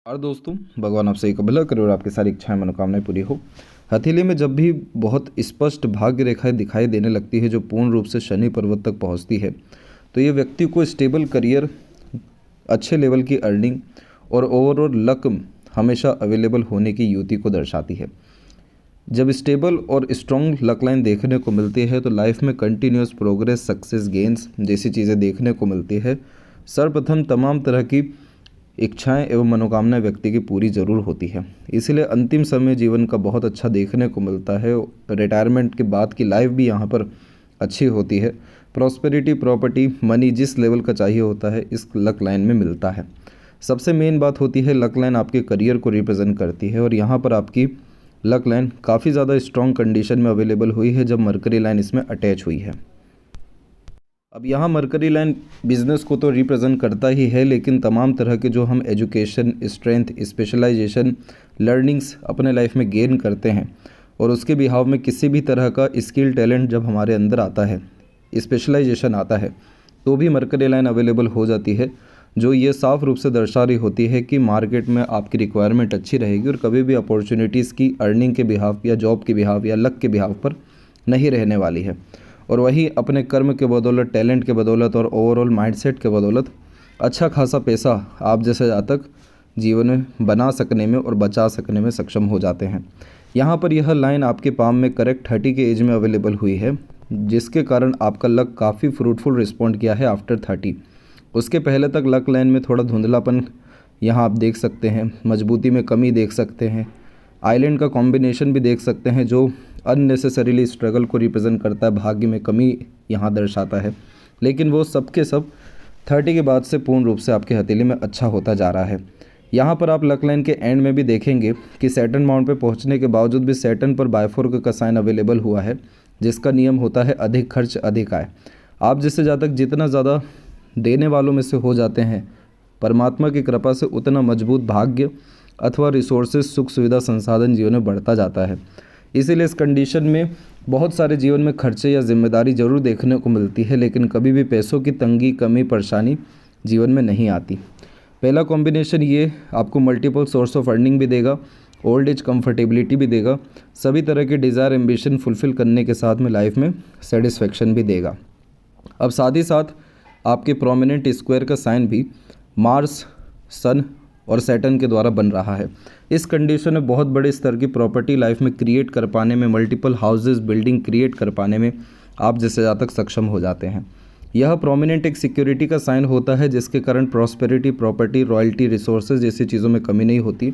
और दोस्तों, भगवान आपसे एक भला करे और आपकी सारी इच्छाएं मनोकामनाएं पूरी हो। हथेली में जब भी बहुत स्पष्ट भाग्य रेखाएं दिखाई देने लगती है जो पूर्ण रूप से शनि पर्वत तक पहुंचती है, तो ये व्यक्ति को स्टेबल करियर, अच्छे लेवल की अर्निंग और ओवरऑल लक हमेशा अवेलेबल होने की युति को दर्शाती है। जब स्टेबल और स्ट्रॉन्ग लक लाइन देखने को मिलती है तो लाइफ में कंटिन्यूस प्रोग्रेस, सक्सेस, गेंस जैसी चीज़ें देखने को मिलती है। सर्वप्रथम तमाम तरह की इच्छाएं एवं मनोकामनाएं व्यक्ति की पूरी ज़रूर होती है। इसीलिए अंतिम समय जीवन का बहुत अच्छा देखने को मिलता है। रिटायरमेंट के बाद की लाइफ भी यहाँ पर अच्छी होती है। प्रॉस्पेरिटी, प्रॉपर्टी, मनी जिस लेवल का चाहिए होता है इस लक लाइन में मिलता है। सबसे मेन बात होती है लक लाइन आपके करियर को रिप्रेजेंट करती है और यहाँ पर आपकी लक लाइन काफ़ी ज़्यादा स्ट्रॉन्ग कंडीशन में अवेलेबल हुई है जब मरकरी लाइन इसमें अटैच हुई है। अब यहाँ मरकरी लाइन बिजनेस को तो रिप्रेजेंट करता ही है, लेकिन तमाम तरह के जो हम एजुकेशन, स्ट्रेंथ, स्पेशलाइजेशन, लर्निंग्स अपने लाइफ में गेन करते हैं और उसके बिहाव में किसी भी तरह का स्किल, टैलेंट जब हमारे अंदर आता है, स्पेशलाइजेशन आता है, तो भी मरकरी लाइन अवेलेबल हो जाती है, जो ये साफ रूप से दर्शा रही होती है कि मार्केट में आपकी रिक्वायरमेंट अच्छी रहेगी और कभी भी अपॉर्चुनिटीज़ की अर्निंग के बिहाव या जॉब के बिहाव या लक के बिहाव पर नहीं रहने वाली है। और वही अपने कर्म के बदौलत, टैलेंट के बदौलत और ओवरऑल माइंडसेट के बदौलत अच्छा खासा पैसा आप जैसे जातक जीवन में बना सकने में और बचा सकने में सक्षम हो जाते हैं। यहाँ पर यह लाइन आपके पाम में करेक्ट 30 के एज में अवेलेबल हुई है, जिसके कारण आपका लक काफ़ी फ्रूटफुल रिस्पॉन्ड किया है आफ्टर 30। उसके पहले तक लक लाइन में थोड़ा धुंधलापन यहाँ आप देख सकते हैं, मजबूती में कमी देख सकते हैं, आइलैंड का कॉम्बिनेशन भी देख सकते हैं जो अननेसेसरीली स्ट्रगल को रिप्रेजेंट करता है, भाग्य में कमी यहाँ दर्शाता है। लेकिन वो सब के सब 30 के बाद से पूर्ण रूप से आपके हथेली में अच्छा होता जा रहा है। यहाँ पर आप लक लाइन के एंड में भी देखेंगे कि सैटर्न माउंट पे पहुँचने के बावजूद भी सैटर्न पर बायफोर्क का साइन अवेलेबल हुआ है, जिसका नियम होता है अधिक खर्च अधिक आय। आप जिससे जातक जितना ज़्यादा देने वालों में से हो जाते हैं, परमात्मा की कृपा से उतना मजबूत भाग्य अथवा रिसोर्सेज, सुख सुविधा, संसाधन जीवन में बढ़ता जाता है। इसीलिए इस कंडीशन में बहुत सारे जीवन में खर्चे या जिम्मेदारी जरूर देखने को मिलती है, लेकिन कभी भी पैसों की तंगी, कमी, परेशानी जीवन में नहीं आती। पहला कॉम्बिनेशन ये आपको मल्टीपल सोर्स ऑफ अर्निंग भी देगा, ओल्ड एज कंफर्टेबिलिटी भी देगा, सभी तरह के डिज़ायर, एम्बिशन फुलफ़िल करने के साथ में लाइफ में सेटिस्फेक्शन भी देगा। अब साथ ही साथ आपके प्रोमिनेंट स्क्वायर का साइन भी मार्स, सन और सैटर्न के द्वारा बन रहा है। इस कंडीशन में बहुत बड़े स्तर की प्रॉपर्टी लाइफ में क्रिएट कर पाने में, मल्टीपल हाउसेस, बिल्डिंग क्रिएट कर पाने में आप जिससे ज़्यादा सक्षम हो जाते हैं। यह प्रोमिनेंट एक सिक्योरिटी का साइन होता है, जिसके कारण प्रॉस्पेरिटी, प्रॉपर्टी, रॉयल्टी, रिसोर्सेज जैसी चीज़ों में कमी नहीं होती।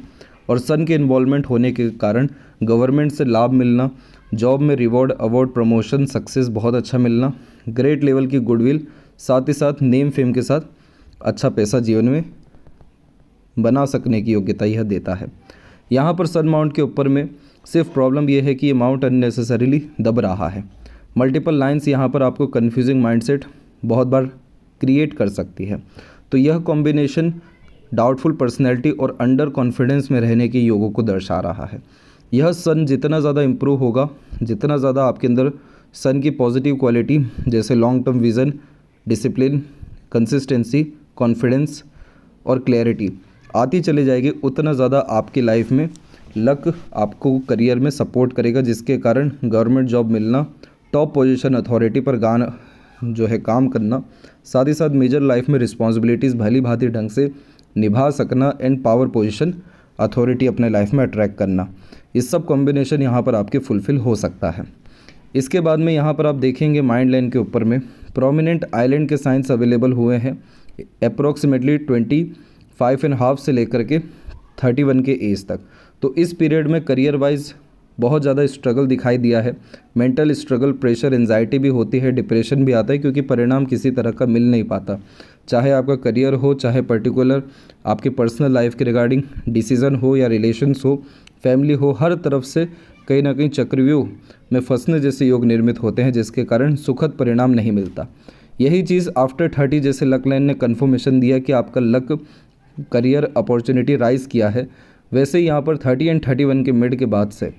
और सन के इन्वॉल्वमेंट होने के कारण गवर्नमेंट से लाभ मिलना, जॉब में रिवॉर्ड, अवार्ड, प्रमोशन, सक्सेस बहुत अच्छा मिलना, ग्रेट लेवल की गुडविल, साथ ही साथ नेम फेम के साथ अच्छा पैसा जीवन में बना सकने की योग्यता यह देता है। यहाँ पर सन माउंट के ऊपर में सिर्फ प्रॉब्लम यह है कि ये माउंट अननेसेसरीली दब रहा है। मल्टीपल लाइंस यहाँ पर आपको कन्फ्यूजिंग माइंडसेट बहुत बार क्रिएट कर सकती है। तो यह कॉम्बिनेशन डाउटफुल पर्सनैलिटी और अंडर कॉन्फिडेंस में रहने के योगों को दर्शा रहा है। यह सन जितना ज़्यादा इम्प्रूव होगा, जितना ज़्यादा आपके अंदर सन की पॉजिटिव क्वालिटी जैसे long term vision, discipline, consistency, confidence और क्लैरिटी आती चली जाएगी, उतना ज़्यादा आपकी लाइफ में लक आपको करियर में सपोर्ट करेगा, जिसके कारण गवर्नमेंट जॉब मिलना, टॉप पोजीशन, अथॉरिटी पर काम करना, साथ ही साथ मेजर लाइफ में रिस्पॉन्सिबिलिटीज़ भली भांति ढंग से निभा सकना एंड पावर पोजीशन, अथॉरिटी अपने लाइफ में अट्रैक्ट करना, इस सब कॉम्बिनेशन यहाँ पर आपके फुलफ़िल हो सकता है। इसके बाद में यहाँ पर आप देखेंगे माइंड लाइन के ऊपर में प्रोमिनेंट आइलैंड के साइंस अवेलेबल हुए हैं अप्रोक्सीमेटली 25.5 से लेकर के 31 के एज तक। तो इस पीरियड में करियर वाइज बहुत ज़्यादा स्ट्रगल दिखाई दिया है। मेंटल स्ट्रगल, प्रेशर, एंजाइटी भी होती है, डिप्रेशन भी आता है, क्योंकि परिणाम किसी तरह का मिल नहीं पाता। चाहे आपका करियर हो, चाहे पर्टिकुलर आपके पर्सनल लाइफ के रिगार्डिंग डिसीज़न हो या रिलेशंस हो, फैमिली हो, हर तरफ से कहीं ना कहीं चक्रव्यूह में फंसने जैसे योग निर्मित होते हैं, जिसके कारण सुखद परिणाम नहीं मिलता। यही चीज़ आफ्टर 30 जैसे लक लाइन ने कन्फर्मेशन दिया कि आपका लक करियर अपॉर्चुनिटी राइज किया है। वैसे ही यहाँ पर 30 एंड 31 के मिड के बाद से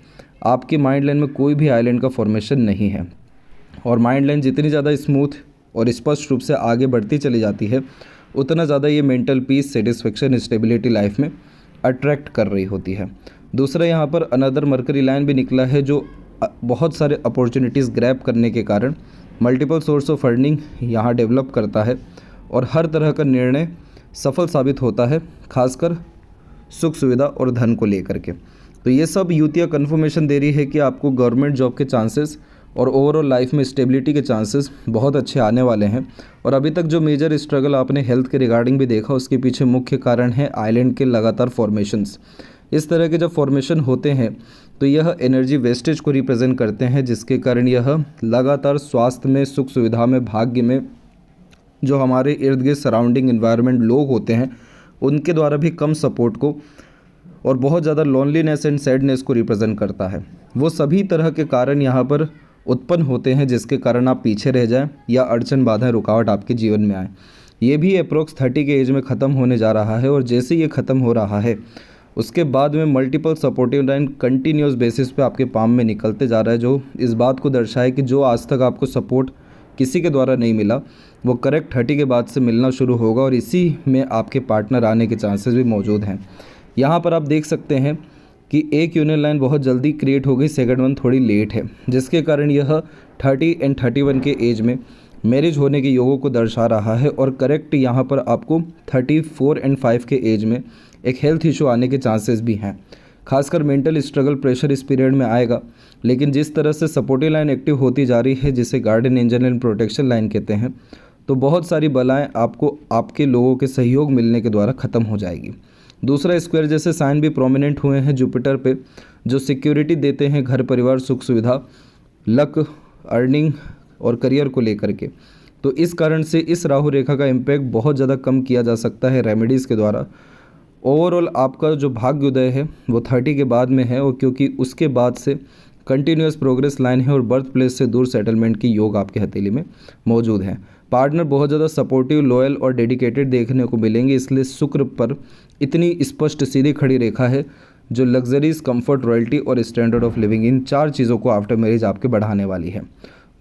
आपकी माइंड लाइन में कोई भी आइलैंड का फॉर्मेशन नहीं है। और माइंड लाइन जितनी ज़्यादा स्मूथ और स्पष्ट रूप से आगे बढ़ती चली जाती है, उतना ज़्यादा ये mental peace, satisfaction, stability life में अट्रैक्ट कर रही होती है। दूसरा यहाँ पर अनदर मरकरी लाइन भी निकला है जो बहुत सारे अपॉर्चुनिटीज़ ग्रैब करने के कारण मल्टीपल सोर्स ऑफ अर्निंग यहाँ डेवलप करता है और हर तरह का निर्णय सफल साबित होता है, खासकर सुख सुविधा और धन को लेकर के। तो ये सब युतियाँ कन्फर्मेशन दे रही है कि आपको गवर्नमेंट जॉब के चांसेस और ओवरऑल लाइफ में स्टेबिलिटी के चांसेस बहुत अच्छे आने वाले हैं। और अभी तक जो मेजर स्ट्रगल आपने हेल्थ के रिगार्डिंग भी देखा, उसके पीछे मुख्य कारण है आइलैंड के लगातार फॉर्मेशंस। इस तरह के जब फॉर्मेशन होते हैं तो यह एनर्जी वेस्टेज को रिप्रेजेंट करते हैं, जिसके कारण यह लगातार स्वास्थ्य में, सुख सुविधा में, भाग्य में, जो हमारे इर्द गिर्द सराउंडिंग इन्वायरमेंट लोग होते हैं उनके द्वारा भी कम सपोर्ट को और बहुत ज़्यादा लोनलीनेस एंड सैडनेस को रिप्रेजेंट करता है। वो सभी तरह के कारण यहाँ पर उत्पन्न होते हैं जिसके कारण आप पीछे रह जाएं या अड़चन, बाधाएं, रुकावट आपके जीवन में आए। ये भी अप्रोक्स 30 के एज में ख़त्म होने जा रहा है और जैसे ये ख़त्म हो रहा है उसके बाद में multiple supportive line continuous basis पे आपके पाम में निकलते जा रहा है, जो इस बात को दर्शाए कि जो आज तक आपको सपोर्ट किसी के द्वारा नहीं मिला वो करेक्ट 30 के बाद से मिलना शुरू होगा और इसी में आपके पार्टनर आने के चांसेस भी मौजूद हैं। यहाँ पर आप देख सकते हैं कि एक यूनियन लाइन बहुत जल्दी क्रिएट हो गई, सेकंड वन थोड़ी लेट है, जिसके कारण यह 30 एंड 31 के एज में मैरिज होने के योगों को दर्शा रहा है। और करेक्ट यहाँ पर आपको 34 एंड 5 के एज में एक हेल्थ इशू आने के चांसेस भी हैं, खासकर मेंटल स्ट्रगल, प्रेशर इस पीरियड में आएगा। लेकिन जिस तरह से सपोर्टिव लाइन एक्टिव होती जा रही है, जिसे guardian angel and protection line कहते हैं, तो बहुत सारी बलाएं आपको आपके लोगों के सहयोग मिलने के द्वारा ख़त्म हो जाएगी। दूसरा, स्क्वायर जैसे साइन भी प्रोमिनेंट हुए हैं जुपिटर पे, जो सिक्योरिटी देते हैं घर परिवार, सुख सुविधा, लक, अर्निंग और करियर को लेकर के। तो इस कारण से इस राहु रेखा का इम्पैक्ट बहुत ज़्यादा कम किया जा सकता है रेमेडीज़ के द्वारा। ओवरऑल आपका जो भाग्योदय है वो 30 के बाद में है, और क्योंकि उसके बाद से कंटिन्यूस प्रोग्रेस लाइन है और बर्थ प्लेस से दूर सेटलमेंट की योग आपके हथेली में मौजूद हैं। पार्टनर बहुत ज़्यादा सपोर्टिव, लॉयल और डेडिकेटेड देखने को मिलेंगे, इसलिए शुक्र पर इतनी स्पष्ट सीधी खड़ी रेखा है जो लग्जरीज, कंफर्ट, रॉयल्टी और स्टैंडर्ड ऑफ लिविंग, इन 4 चीज़ों को आफ्टर मैरिज आपके बढ़ाने वाली है।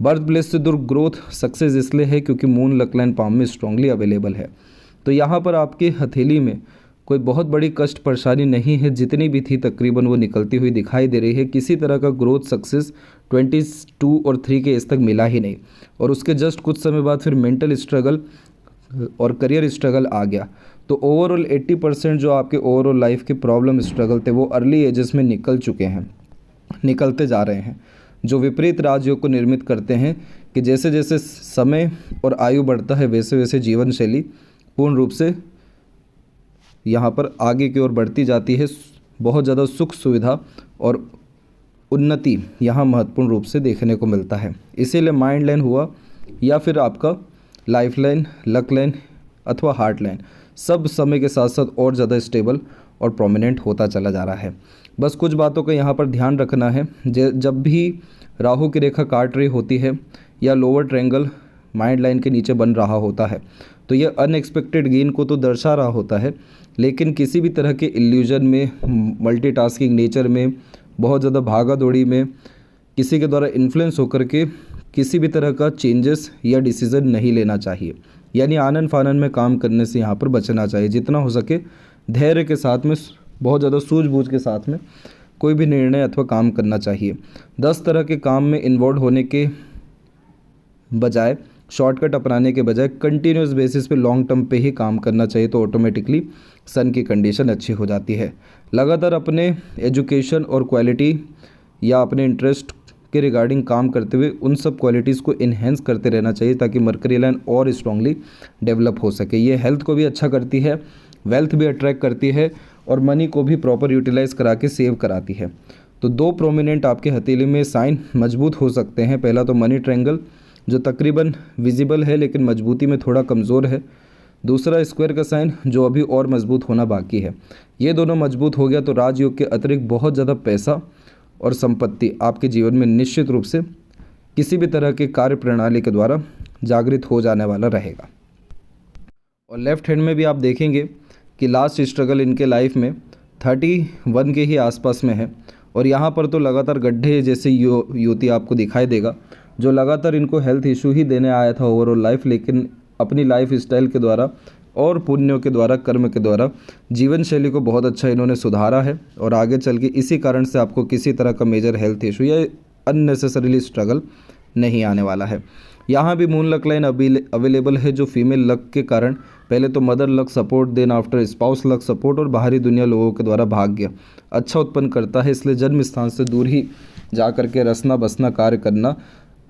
बर्थ प्लेस से दूर ग्रोथ सक्सेस इसलिए है क्योंकि मून लक लाइन पाम में स्ट्रांगली अवेलेबल है। तो यहाँ पर आपके हथेली में कोई बहुत बड़ी कष्ट परेशानी नहीं है, जितनी भी थी तकरीबन वो निकलती हुई दिखाई दे रही है। किसी तरह का ग्रोथ सक्सेस 22 और 3 के एज तक मिला ही नहीं, और उसके जस्ट कुछ समय बाद फिर मेंटल स्ट्रगल और करियर स्ट्रगल आ गया। तो ओवरऑल 80% जो आपके ओवरऑल लाइफ के प्रॉब्लम स्ट्रगल थे वो अर्ली एजेस में निकल चुके हैं, निकलते जा रहे हैं, जो विपरीत राजयोग को निर्मित करते हैं कि जैसे जैसे समय और आयु बढ़ता है वैसे वैसे जीवन शैली पूर्ण रूप से यहाँ पर आगे की ओर बढ़ती जाती है। बहुत ज़्यादा सुख सुविधा और उन्नति यहाँ महत्वपूर्ण रूप से देखने को मिलता है। इसीलिए माइंड लाइन हुआ या फिर आपका लाइफ लाइन, लक लाइन अथवा हार्ट लाइन, सब समय के साथ साथ और ज़्यादा स्टेबल और प्रोमिनेंट होता चला जा रहा है। बस कुछ बातों का यहाँ पर ध्यान रखना है। जब भी राहु की रेखा काट रही होती है या लोअर ट्रायंगल माइंड लाइन के नीचे बन रहा होता है तो यह अनएक्सपेक्टेड गेन को तो दर्शा रहा होता है, लेकिन किसी भी तरह के इल्यूजन में, मल्टीटास्किंग नेचर में, बहुत ज़्यादा भागा दौड़ी में किसी के द्वारा इन्फ्लुएंस होकर के किसी भी तरह का चेंजेस या डिसीज़न नहीं लेना चाहिए। यानी आनन फानन में काम करने से यहाँ पर बचना चाहिए। जितना हो सके धैर्य के साथ में, बहुत ज़्यादा सूझबूझ के साथ में कोई भी निर्णय अथवा काम करना चाहिए। 10 तरह के काम में इन्वॉल्व होने के बजाय, शॉर्टकट अपनाने के बजाय कंटिन्यूस बेसिस पे लॉन्ग टर्म पे ही काम करना चाहिए, तो ऑटोमेटिकली सन की कंडीशन अच्छी हो जाती है। लगातार अपने एजुकेशन और क्वालिटी या अपने इंटरेस्ट के रिगार्डिंग काम करते हुए उन सब क्वालिटीज़ को इन्हेंस करते रहना चाहिए ताकि मरकरी लाइन और स्ट्रांगली डेवलप हो सके। ये हेल्थ को भी अच्छा करती है, वेल्थ भी अट्रैक्ट करती है और मनी को भी प्रॉपर यूटिलाइज करा के सेव कराती है। तो 2 प्रोमिनेंट आपके हथेली में साइन मजबूत हो सकते हैं। पहला तो मनी ट्रायंगल जो तकरीबन विजिबल है लेकिन मजबूती में थोड़ा कमज़ोर है। दूसरा स्क्वायर का साइन जो अभी और मजबूत होना बाकी है। ये दोनों मजबूत हो गया तो राजयोग के अतिरिक्त बहुत ज़्यादा पैसा और संपत्ति आपके जीवन में निश्चित रूप से किसी भी तरह के कार्य प्रणाली के द्वारा जागृत हो जाने वाला रहेगा। और लेफ्ट हैंड में भी आप देखेंगे कि लास्ट स्ट्रगल इनके लाइफ में 31 के ही आसपास में है, और यहाँ पर तो लगातार गड्ढे जैसे युवती आपको दिखाई देगा जो लगातार इनको हेल्थ इशू ही देने आया था ओवरऑल लाइफ, लेकिन अपनी लाइफ स्टाइल के द्वारा और पुण्यों के द्वारा, कर्म के द्वारा जीवन शैली को बहुत अच्छा इन्होंने सुधारा है और आगे चल के इसी कारण से आपको किसी तरह का मेजर हेल्थ इशू या अननेसेसरीली स्ट्रगल नहीं आने वाला है। यहाँ भी मून लक लाइन अवेलेबल है जो फीमेल लक के कारण पहले तो mother luck support, then after spouse luck support और बाहरी दुनिया लोगों के द्वारा भाग्य अच्छा उत्पन्न करता है। इसलिए जन्म स्थान से दूर ही जा कर के रसना बसना कार्य करना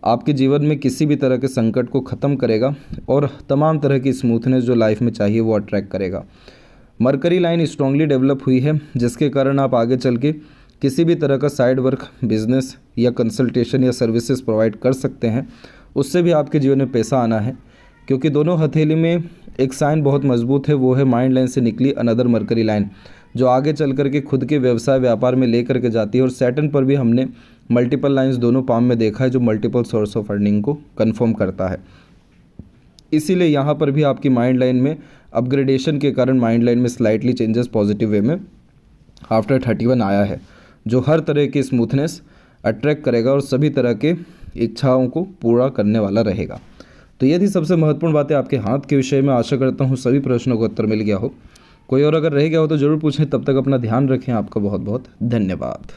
आपके जीवन में किसी भी तरह के संकट को ख़त्म करेगा और तमाम तरह की स्मूथनेस जो लाइफ में चाहिए वो अट्रैक्ट करेगा। मरकरी लाइन स्ट्रांगली डेवलप हुई है जिसके कारण आप आगे चल के किसी भी तरह का साइड वर्क, बिजनेस या कंसल्टेशन या सर्विसेज प्रोवाइड कर सकते हैं। उससे भी आपके जीवन में पैसा आना है क्योंकि दोनों हथेली में एक साइन बहुत मजबूत है, वो है माइंड लाइन से निकली अनदर मरकरी लाइन जो आगे चल कर के खुद के व्यवसाय व्यापार में लेकर के जाती है। और सैटर्न पर भी हमने मल्टीपल लाइंस दोनों पाम में देखा है जो मल्टीपल सोर्स ऑफ अर्निंग को कन्फर्म करता है। इसीलिए यहाँ पर भी आपकी माइंड लाइन में अपग्रेडेशन के कारण माइंड लाइन में स्लाइटली चेंजेस पॉजिटिव वे में आफ्टर 31 आया है जो हर तरह की स्मूथनेस अट्रैक्ट करेगा और सभी तरह के इच्छाओं को पूरा करने वाला रहेगा। तो ये थी सबसे महत्वपूर्ण बातें आपके हाथ के विषय में। आशा करता हूँ सभी प्रश्नों का उत्तर मिल गया हो। कोई और अगर रह गया हो तो ज़रूर पूछें। तब तक अपना ध्यान रखें। आपका बहुत बहुत धन्यवाद।